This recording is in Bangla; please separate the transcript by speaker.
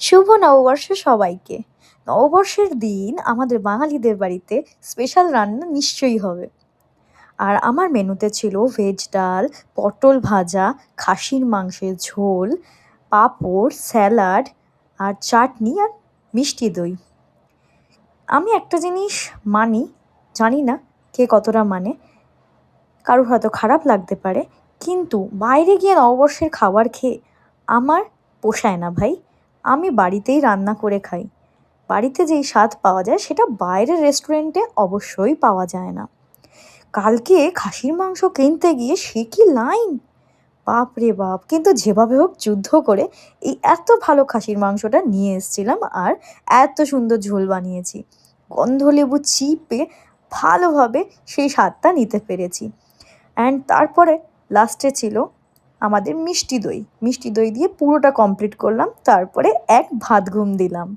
Speaker 1: শুভ নববর্ষ সবাইকে। নববর্ষের দিন আমাদের বাঙালিদের বাড়িতে স্পেশাল রান্না নিশ্চয়ই হবে। আর আমার মেনুতে ছিল ভেজ ডাল, পটল ভাজা, খাসির মাংসের ঝোল, পাঁপড়, স্যালাড আর চাটনি আর মিষ্টি দই। আমি একটা জিনিস মানি, জানি না কে কতটা মানে, কারোর হয়তো খারাপ লাগতে পারে, কিন্তু বাইরে গিয়ে নববর্ষের খাবার খেয়ে আমার পোষায় না ভাই। আমি বাড়িতেই রান্না করে খাই। বাড়িতে যেই স্বাদ পাওয়া যায় সেটা বাইরের রেস্টুরেন্টে অবশ্যই পাওয়া যায় না। কালকে খাসির মাংস কিনতে গিয়ে সে কি লাইন! বাপ রে বাপ! কিন্তু যেভাবে হোক যুদ্ধ করে এই এত ভালো খাসির মাংসটা নিয়ে এসেছিলাম আর এত সুন্দর ঝোল বানিয়েছি। গন্ধলেবু চিপে ভালোভাবে সেই স্বাদটা নিতে পেরেছি। অ্যান্ড তারপরে লাস্টে ছিল আমাদের মিষ্টি দই। মিষ্টি দই দিয়ে পুরোটা কমপ্লিট করলাম। তারপরে এক ভাত ঘুম দিলাম।